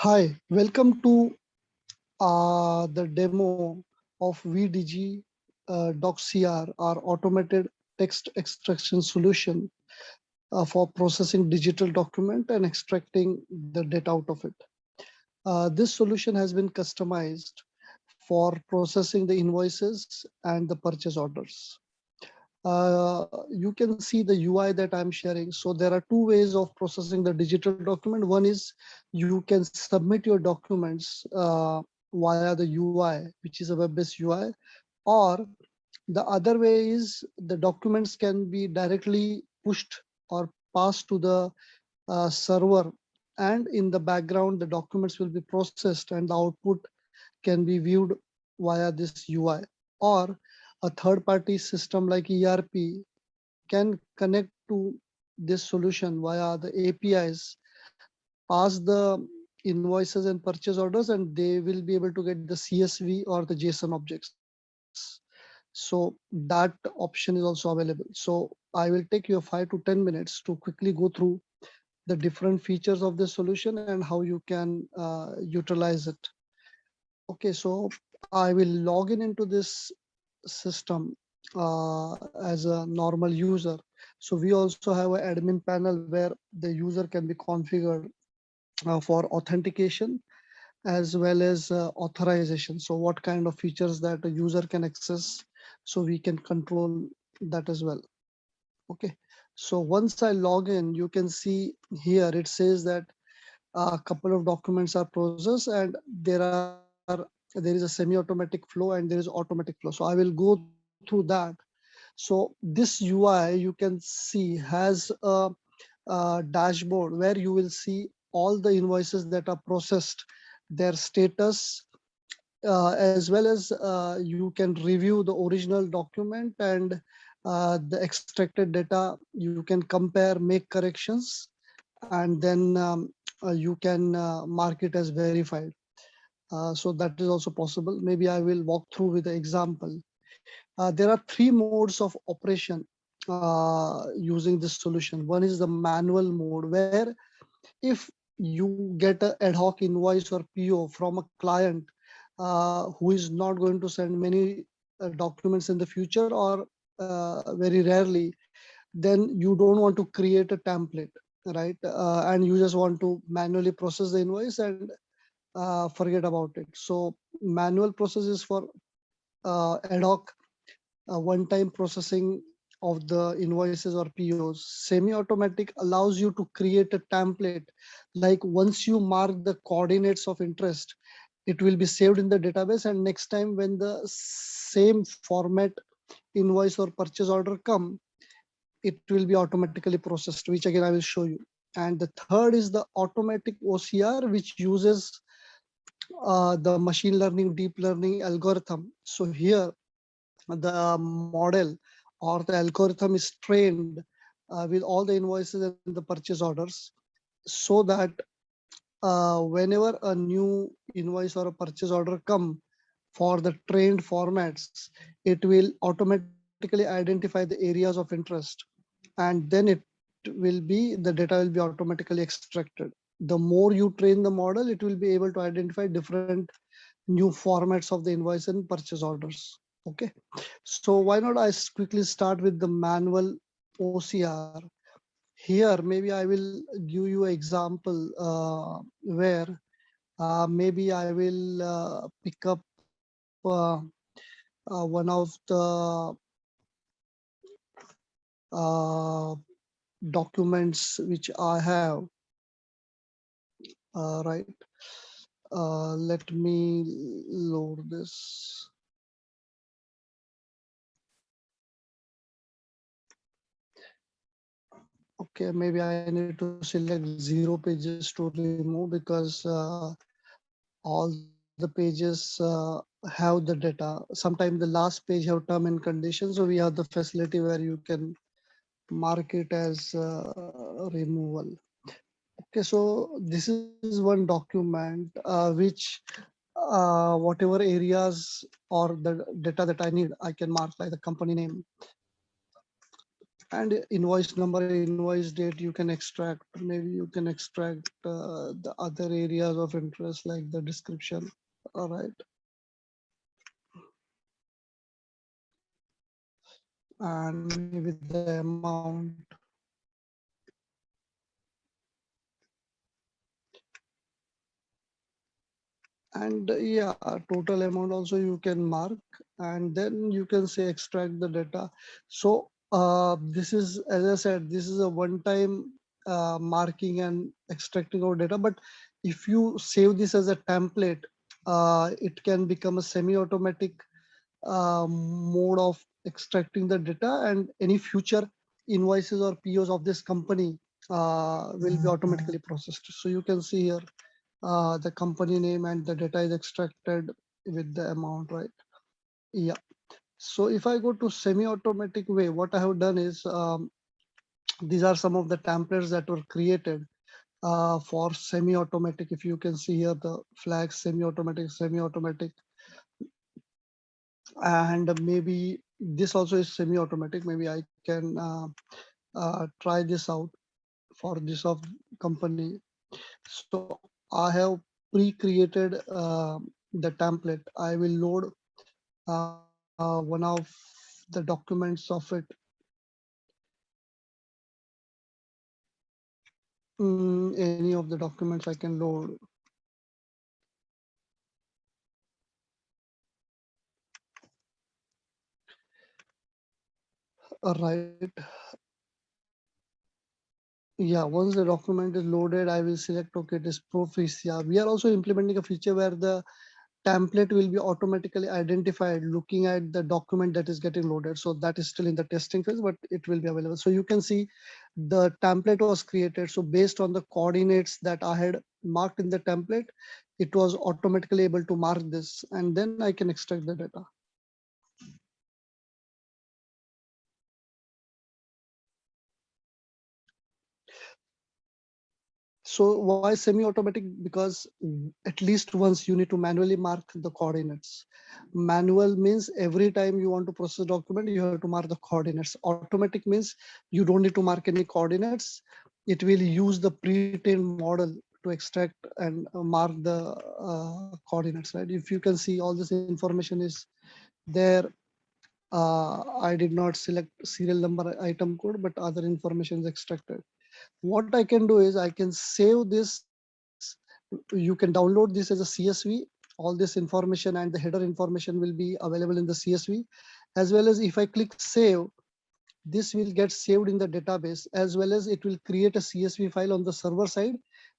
Hi, welcome to the demo of VDG DocCR, our automated text extraction solution for processing digital document and extracting the data out of it. This solution has been customized for processing the invoices and the purchase orders. You can see the UI that I'm sharing. So there are two ways of processing the digital document. One is you can submit your documents via the UI, which is a web-based UI, or the other way is the documents can be directly pushed or passed to the server, and in the background the documents will be processed and the output can be viewed via this UI. Or a third-party system like ERP can connect to this solution via the APIs, pass the invoices and purchase orders, and they will be able to get the CSV or the JSON objects. So that option is also available. So I will take you 5 to 10 minutes to quickly go through the different features of this solution and how you can utilize it. Okay, so I will log into this system as a normal user. So we also have an admin panel where the user can be configured for authentication as well as authorization. So what kind of features that a user can access, so we can control that as well. Okay, so once I log in, you can see here it says that a couple of documents are processed and there is a semi-automatic flow and there is automatic flow. So I will go through that. So this UI you can see has a dashboard where you will see all the invoices that are processed, their status, as well as you can review the original document and the extracted data. You can compare, make corrections, and then you can mark it as verified. So that is also possible. Maybe I will walk through with the example. There are three modes of operation using this solution. One is the manual mode, where if you get an ad hoc invoice or PO from a client who is not going to send many documents in the future, or very rarely, then you don't want to create a template, right? And you just want to manually process the invoice and forget about it. So manual process is for ad hoc one-time processing of the invoices or POs. Semi-automatic allows you to create a template. Like once you mark the coordinates of interest, it will be saved in the database, and next time when the same format invoice or purchase order come, it will be automatically processed, which again I will show you. And the third is the automatic OCR, which uses the machine learning, deep learning algorithm. So here the model or the algorithm is trained with all the invoices and the purchase orders, so that whenever a new invoice or a purchase order come for the trained formats, it will automatically identify the areas of interest, and then it will be, the data will be automatically extracted. The more you train the model, it will be able to identify different new formats of the invoice and purchase orders. Okay, so why not I quickly start with the manual OCR. Here, maybe I will give you an example where maybe I will pick up one of the uh, documents which I have, right. Let me load this. Okay, maybe I need to select 0 pages to remove, because all the pages have the data. Sometimes the last page have term and conditions, so we have the facility where you can mark it as removal. Okay, so this is one document which whatever areas or the data that I need, I can mark, like the company name, and invoice number, invoice date, you can extract. Maybe you can extract the other areas of interest like the description. All right, and maybe the amount. And yeah, total amount also you can mark, and then you can say extract the data. So this is, as I said, this is a one time marking and extracting of data. But if you save this as a template, it can become a semi-automatic mode of extracting the data, and any future invoices or POs of this company will be automatically processed. So you can see here the company name and the data is extracted with the amount, right? Yeah. So if I go to semi-automatic way, what I have done is these are some of the templates that were created for semi-automatic. If you can see here the flags, semi-automatic, and maybe this also is semi-automatic. Maybe I can try this out for this of company. So I have pre-created the template. I will load one of the documents of it. Any of the documents I can load. Right. Yeah, once the document is loaded, I will select, okay, it is Proficia. We are also implementing a feature where the template will be automatically identified looking at the document that is getting loaded. So that is still in the testing phase, but it will be available. So you can see the template was created. So based on the coordinates that I had marked in the template, it was automatically able to mark this, and then I can extract the data. So why semi-automatic? Because at least once you need to manually mark the coordinates. Manual means every time you want to process document, you have to mark the coordinates. Automatic means you don't need to mark any coordinates. It will use the pre-trained model to extract and mark the coordinates, right? If you can see, all this information is there. I did not select serial number, item code, but other information is extracted. What I can do is I can save this. You can download this as a CSV. All this information and the header information will be available in the CSV, as well as if I click save, this will get saved in the database, as well as it will create a CSV file on the server side,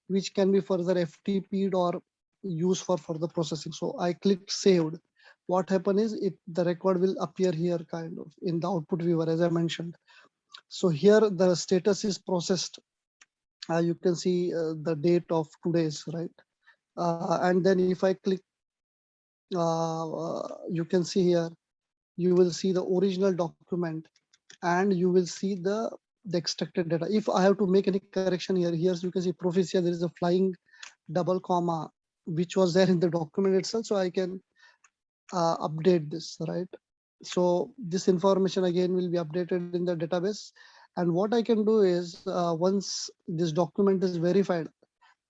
which can be further FTP'd or used for further processing. So I clicked saved. What happened is the record will appear here kind of in the output viewer, as I mentioned. So here the status is processed. You can see the date of today's, right? And then if I click, you can see here, you will see the original document, and you will see the extracted data. If I have to make any correction here, you can see Proficia, there is a flying double comma, which was there in the document itself. So I can update this, right? So this information again will be updated in the database. And what I can do is once this document is verified,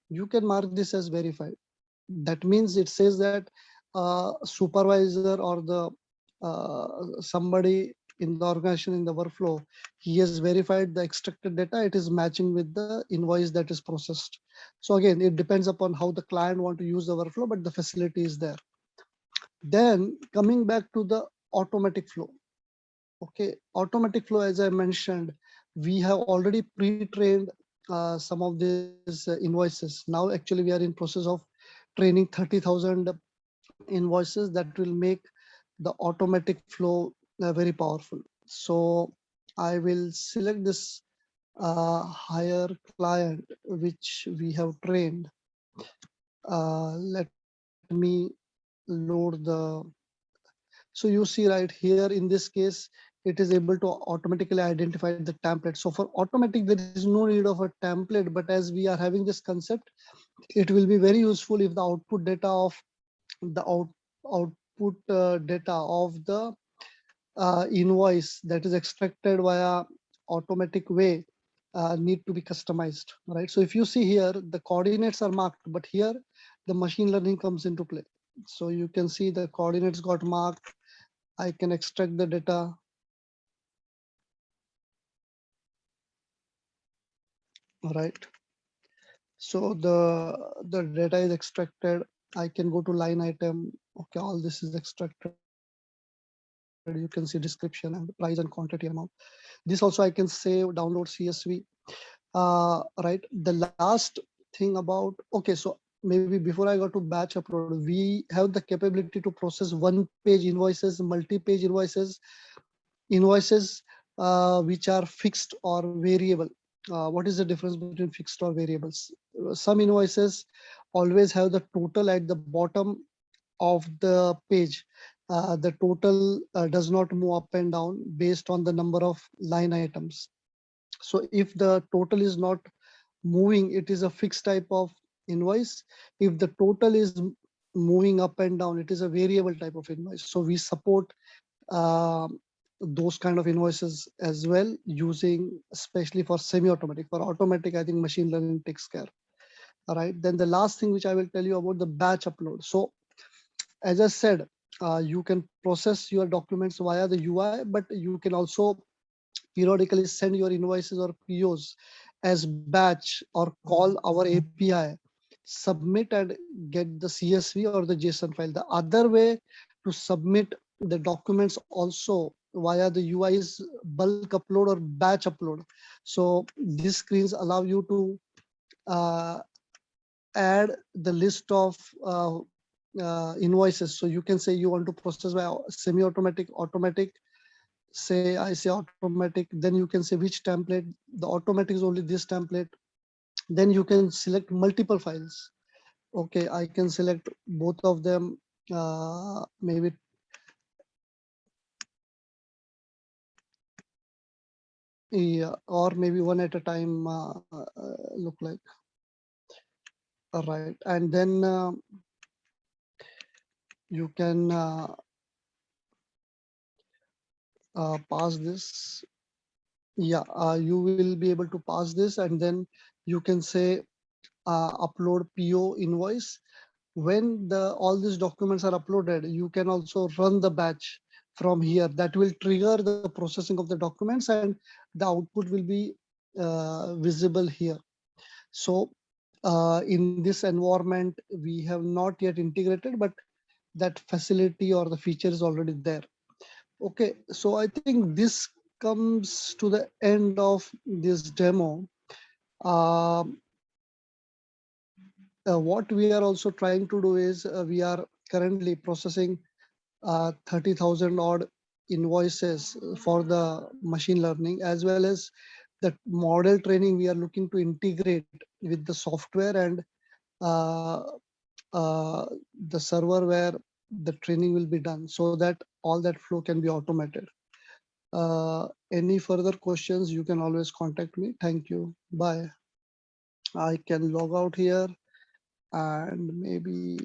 you can mark this as verified. That means it says that supervisor or the somebody in the organization in the workflow, he has verified the extracted data. It is matching with the invoice that is processed. So again, it depends upon how the client want to use the workflow, but the facility is there. Then coming back to the automatic flow. Okay, automatic flow, as I mentioned, we have already pre-trained some of these invoices. Now, actually, we are in process of training 30,000 invoices that will make the automatic flow very powerful. So I will select this hire client, which we have trained. Let me load the, so you see right here in this case, it is able to automatically identify the template. So for automatic, there is no need of a template, but as we are having this concept, it will be very useful if the output data of the output data of the invoice that is extracted via automatic way need to be customized, right? So if you see here, the coordinates are marked, but here the machine learning comes into play. So you can see the coordinates got marked. I can extract the data. All right. So the data is extracted. I can go to line item. Okay, all this is extracted. You can see description and price and quantity amount. This also I can save, download CSV. Right. The last thing about, okay, so maybe before I go to batch upload, we have the capability to process one-page invoices, multi-page invoices, which are fixed or variable. What is the difference between fixed or variables? Some invoices always have the total at the bottom of the page. The total does not move up and down based on the number of line items. So if the total is not moving, it is a fixed type of invoice. If the total is moving up and down, it is a variable type of invoice. So we support uh, those kind of invoices as well, using especially for semi-automatic. For automatic, I think machine learning takes care. All right. Then the last thing which I will tell you about the batch upload. So as I said, you can process your documents via the UI, but you can also periodically send your invoices or POs as batch or call our API, submit and get the CSV or the JSON file. The other way to submit the documents also via the UI is bulk upload or batch upload. So these screens allow you to uh, add the list of invoices. So you can say you want to process by semi-automatic, automatic. Say I say automatic, then you can say which template. The automatic is only this template. Then you can select multiple files. Okay, I can select both of them, maybe yeah, or maybe one at a time, look like. All right, and then you can pass this. Yeah, you will be able to pass this, and then you can say upload PO invoice. When all these documents are uploaded, you can also run the batch from here. That will trigger the processing of the documents, and the output will be visible here. So in this environment, we have not yet integrated, but that facility or the feature is already there. Okay, so I think this comes to the end of this demo. Um, what we are also trying to do is we are currently processing 30,000 odd invoices for the machine learning, as well as the model training. We are looking to integrate with the software and uh, uh, the server where the training will be done, so that all that flow can be automated. Any further questions, you can always contact me. Thank you. Bye. I can log out here and maybe